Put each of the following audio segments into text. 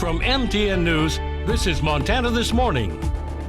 From MTN News, this is Montana This Morning.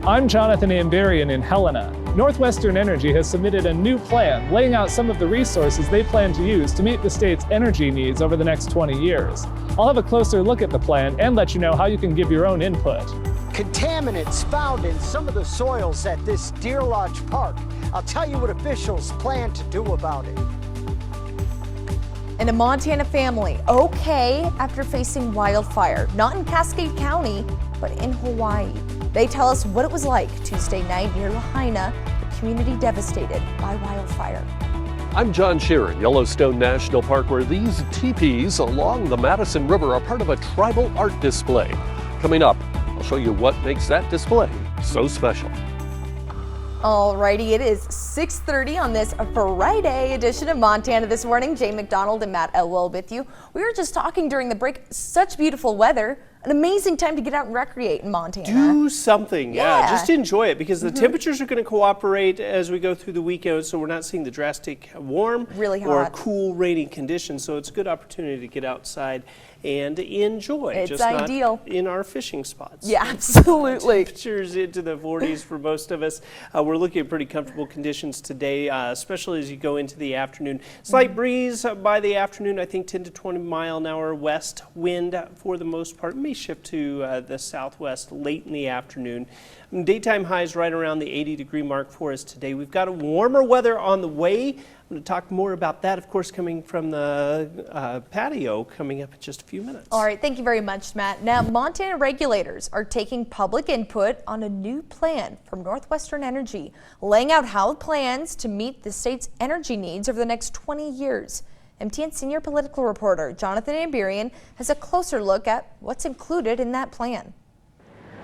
I'm Jonathan Amberian in Helena. NorthWestern Energy has submitted a new plan laying out some of the resources they plan to use to meet the state's energy needs over the next 20 years. I'll have a closer look at the plan and let you know how you can give your own input. Contaminants found in some of the soils at this Deer Lodge Park. I'll tell you what officials plan to do about it. And a Montana family okay after facing wildfire, not in Cascade County, but in Hawaii. They tell us what it was like Tuesday night near Lahaina, the community devastated by wildfire. I'm John Shearer in Yellowstone National Park, where these teepees along the Madison River are part of a tribal art display. Coming up, I'll show you what makes that display so special. Alrighty, it is 6:30 on this Friday edition of Montana This Morning. Jay McDonald and Matt Elwell with you. We were just talking during the break, such beautiful weather. An amazing time to get out and recreate in Montana. Do something, yeah. Just enjoy it, because the temperatures are going to cooperate as we go through the weekend, so we're not seeing the drastic warm really hot or cool, rainy conditions. So it's a good opportunity to get outside and enjoy. It's just ideal. Not in our fishing spots. Yeah, absolutely. Temperatures into the 40s for most of us. We're looking at pretty comfortable conditions today, especially as you go into the afternoon. Slight breeze by the afternoon, I think 10 to 20 mile an hour west wind for the most part. May shift to the southwest late in the afternoon. Daytime highs right around the 80-degree mark for us today. We've got warmer weather on the way. I'm going to talk more about that, of course, coming from the patio coming up in just a few minutes. All right, thank you very much, Matt. Now, Montana regulators are taking public input on a new plan from NorthWestern Energy, laying out how it plans to meet the state's energy needs over the next 20 years. MTN senior political reporter Jonathan Amberian has a closer look at what's included in that plan.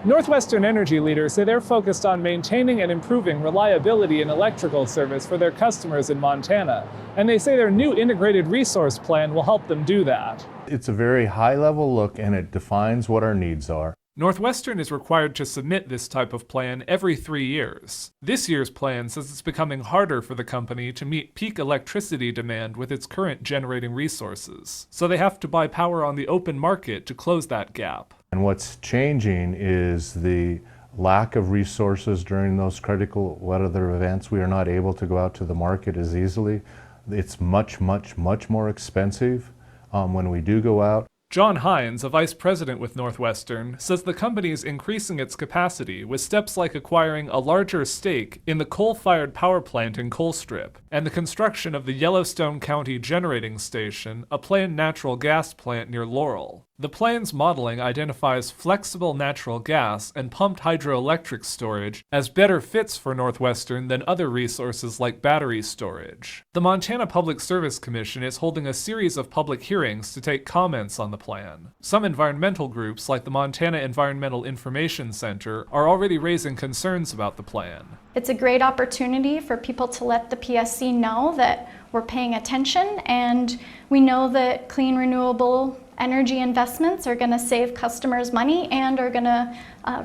NorthWestern Energy leaders say they're focused on maintaining and improving reliability in electrical service for their customers in Montana, and they say their new integrated resource plan will help them do that. It's a very high-level look, and it defines what our needs are. NorthWestern is required to submit this type of plan every 3 years. This year's plan says it's becoming harder for the company to meet peak electricity demand with its current generating resources, so they have to buy power on the open market to close that gap. And what's changing is the lack of resources during those critical weather events. We are not able to go out to the market as easily. It's much more expensive when we do go out. John Hines, a vice president with NorthWestern, says the company is increasing its capacity with steps like acquiring a larger stake in the coal-fired power plant in Colstrip and the construction of the Yellowstone County Generating Station, a planned natural gas plant near Laurel. The plan's modeling identifies flexible natural gas and pumped hydroelectric storage as better fits for NorthWestern than other resources like battery storage. The Montana Public Service Commission is holding a series of public hearings to take comments on the plan. Some environmental groups, like the Montana Environmental Information Center, are already raising concerns about the plan. It's a great opportunity for people to let the PSC know that we're paying attention, and we know that clean, renewable energy investments are going to save customers money and are going to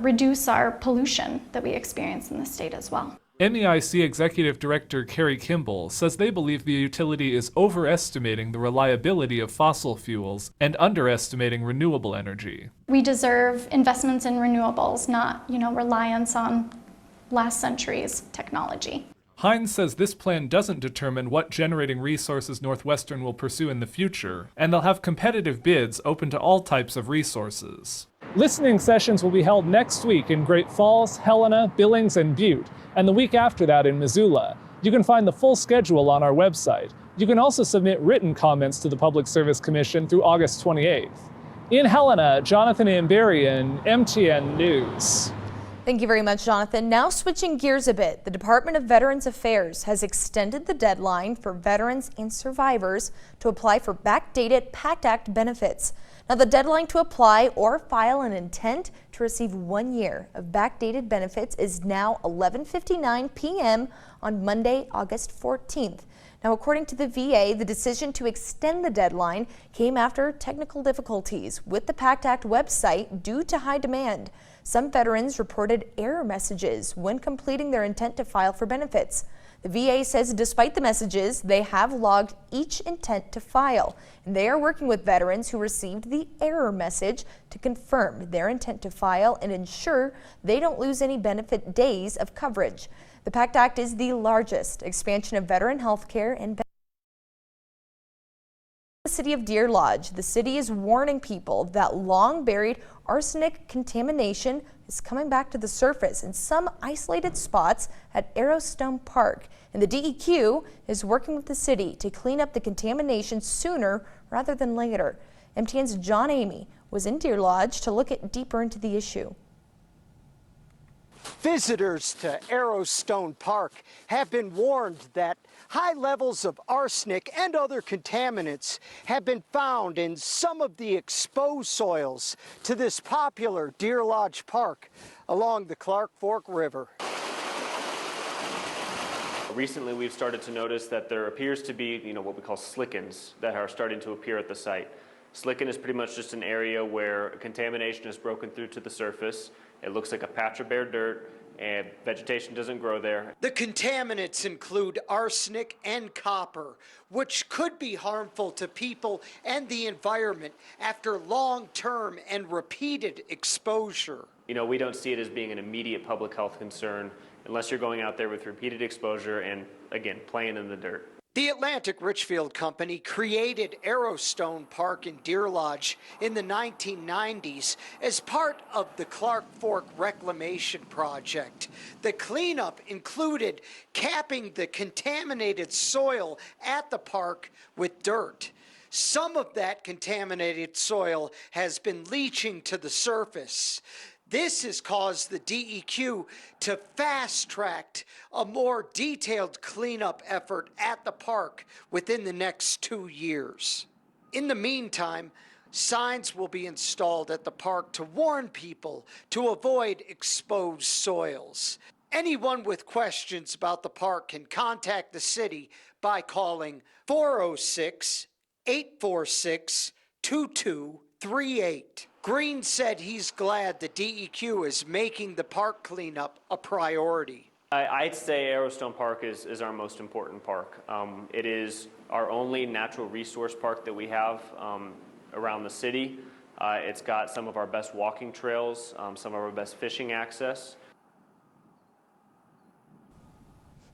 reduce our pollution that we experience in the state as well. MEIC Executive Director Carrie Kimball says they believe the utility is overestimating the reliability of fossil fuels and underestimating renewable energy. We deserve investments in renewables, not, reliance on last century's technology. Hines says this plan doesn't determine what generating resources NorthWestern will pursue in the future, and they'll have competitive bids open to all types of resources. Listening sessions will be held next week in Great Falls, Helena, Billings, and Butte, and the week after that in Missoula. You can find the full schedule on our website. You can also submit written comments to the Public Service Commission through August 28th. In Helena, Jonathan Amberian, MTN News. Thank you very much, Jonathan. Now switching gears a bit, the Department of Veterans Affairs has extended the deadline for veterans and survivors to apply for backdated Pact Act benefits. Now, the deadline to apply or file an intent to receive 1 year of backdated benefits is now 11:59 p.m. on Monday, August 14th. Now, according to the VA, the decision to extend the deadline came after technical difficulties with the Pact Act website due to high demand. Some veterans reported error messages when completing their intent to file for benefits. The VA says despite the messages, they have logged each intent to file. And they are working with veterans who received the error message to confirm their intent to file and ensure they don't lose any benefit days of coverage. The Pact Act is the largest expansion of veteran health care and the city of Deer Lodge. The city is warning people that long buried arsenic contamination is coming back to the surface in some isolated spots at Arrowstone Park. And the DEQ is working with the city to clean up the contamination sooner rather than later. MTN's John Amy was in Deer Lodge to look deeper into the issue. Visitors to Arrowstone Park have been warned that high levels of arsenic and other contaminants have been found in some of the exposed soils to this popular Deer Lodge Park along the Clark Fork River. Recently, we've started to notice that there appears to be, what we call slickens that are starting to appear at the site. Slicken is pretty much just an area where contamination has broken through to the surface. It looks like a patch of bare dirt, and vegetation doesn't grow there. The contaminants include arsenic and copper, which could be harmful to people and the environment after long-term and repeated exposure. We don't see it as being an immediate public health concern unless you're going out there with repeated exposure and, again, playing in the dirt. The Atlantic Richfield Company created Arrowstone Park in Deer Lodge in the 1990s as part of the Clark Fork Reclamation Project. The cleanup included capping the contaminated soil at the park with dirt. Some of that contaminated soil has been leaching to the surface. This has caused the DEQ to fast-track a more detailed cleanup effort at the park within the next 2 years. In the meantime, signs will be installed at the park to warn people to avoid exposed soils. Anyone with questions about the park can contact the city by calling 406-846-2238. Green said he's glad the DEQ is making the park cleanup a priority. I'd say Arrowstone Park is our most important park. It is our only natural resource park that we have around the city. It's got some of our best walking trails, some of our best fishing access.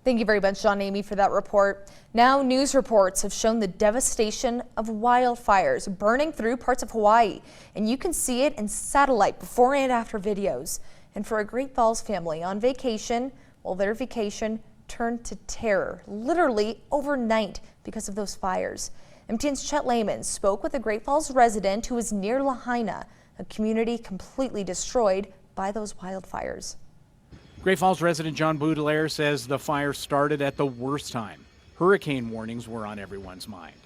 Thank you very much, John Amy, for that report. Now, news reports have shown the devastation of wildfires burning through parts of Hawaii, and you can see it in satellite before and after videos. And for a Great Falls family on vacation, well, their vacation turned to terror, literally overnight because of those fires. MTN's Chet Lehman spoke with a Great Falls resident who is near Lahaina, a community completely destroyed by those wildfires. Great Falls resident John Baudelaire says the fire started at the worst time. Hurricane warnings were on everyone's mind.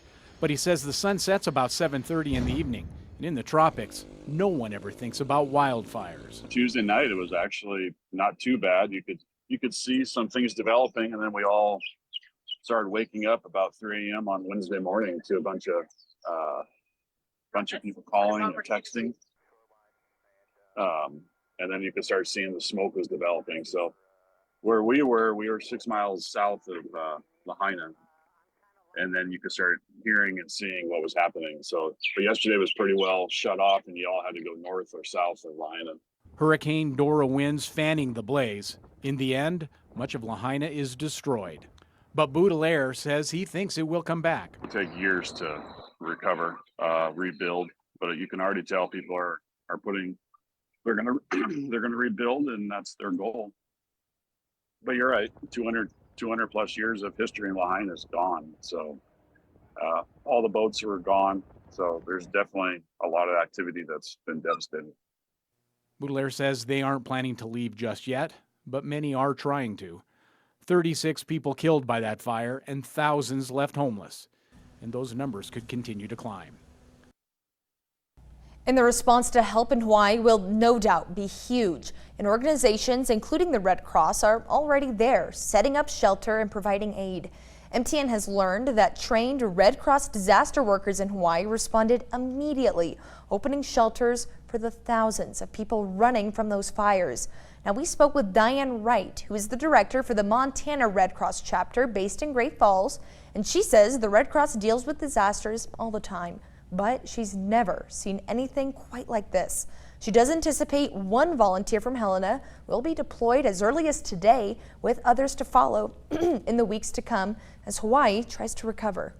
But he says the sun sets about 7:30 in the evening. And in the tropics, no one ever thinks about wildfires. Tuesday night, it was actually not too bad. You could see some things developing, and then we all started waking up about 3 a.m. on Wednesday morning to a bunch of people calling or texting. And then you could start seeing the smoke was developing. So where we were 6 miles south of Lahaina. And then you could start hearing and seeing what was happening. So but yesterday was pretty well shut off, and you all had to go north or south of Lahaina. Hurricane Dora winds fanning the blaze. In the end, much of Lahaina is destroyed. But Baudelaire says he thinks it will come back. It'll take years to recover, rebuild. But you can already tell people are putting... They're gonna rebuild, and that's their goal. But you're right, 200 plus years of history in Lahaina is gone. So all the boats are gone. So there's definitely a lot of activity that's been devastating. Baudelaire says they aren't planning to leave just yet, but many are trying to. 36 people killed by that fire and thousands left homeless. And those numbers could continue to climb. And the response to help in Hawaii will no doubt be huge. And organizations, including the Red Cross, are already there, setting up shelter and providing aid. MTN has learned that trained Red Cross disaster workers in Hawaii responded immediately, opening shelters for for the thousands of people running from those fires. Now, we spoke with Diane Wright, who is the director for the Montana Red Cross chapter based in Great Falls, and she says the Red Cross deals with disasters all the time, but she's never seen anything quite like this. She does anticipate one volunteer from Helena will be deployed as early as today, with others to follow in the weeks to come as Hawaii tries to recover.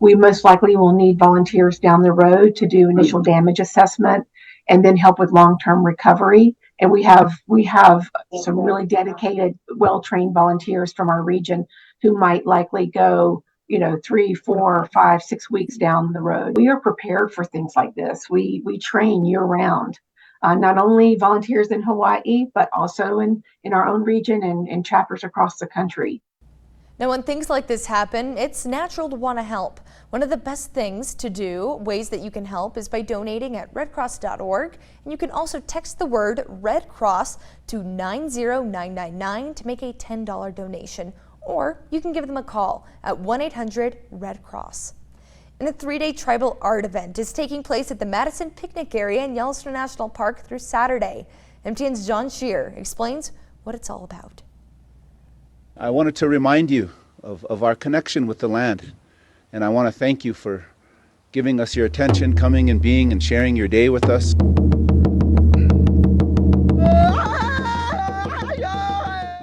We most likely will need volunteers down the road to do initial damage assessment and then help with long-term recovery. And we have some really dedicated, well-trained volunteers from our region who might likely go 3, 4, 5, 6 weeks down the road. We are prepared for things like this. We train year round, not only volunteers in Hawaii, but also in our own region and chapters across the country. Now, when things like this happen, it's natural to want to help. One of the best things to do, ways that you can help, is by donating at redcross.org. And you can also text the word Red Cross to 90999 to make a $10 donation. Or you can give them a call at 1-800-RED-CROSS. And a 3-day tribal art event is taking place at the Madison picnic area in Yellowstone National Park through Saturday. MTN's John Shear explains what it's all about. I wanted to remind you of our connection with the land, and I want to thank you for giving us your attention, coming and being and sharing your day with us.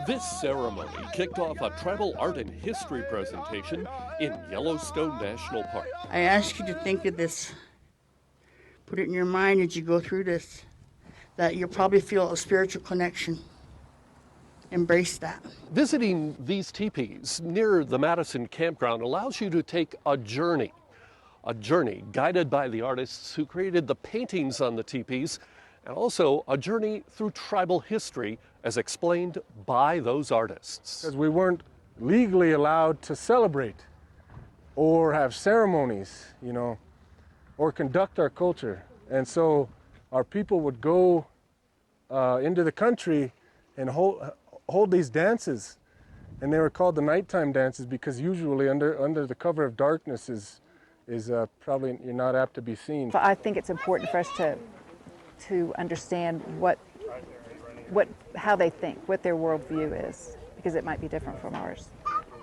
This ceremony kicked off a tribal art and history presentation in Yellowstone National Park. I ask you to think of this, put it in your mind as you go through this, that you'll probably feel a spiritual connection. Embrace that. Visiting these teepees near the Madison campground allows you to take a journey guided by the artists who created the paintings on the teepees, and also a journey through tribal history as explained by those artists. Because we weren't legally allowed to celebrate or have ceremonies, or conduct our culture. And so our people would go into the country and hold these dances, and they were called the nighttime dances because usually under the cover of darkness is probably you're not apt to be seen. I think it's important for us to understand how they think, what their worldview is, because it might be different from ours,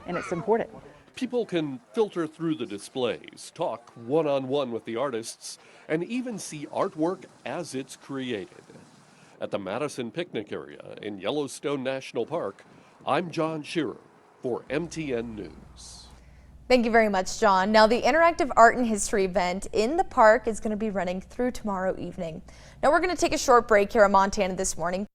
and it's important. People can filter through the displays, talk one-on-one with the artists, and even see artwork as it's created. At the Madison picnic area in Yellowstone National Park, I'm John Shearer for MTN News. Thank you very much, John. Now, the interactive art and history event in the park is going to be running through tomorrow evening. Now, we're going to take a short break here in Montana this morning.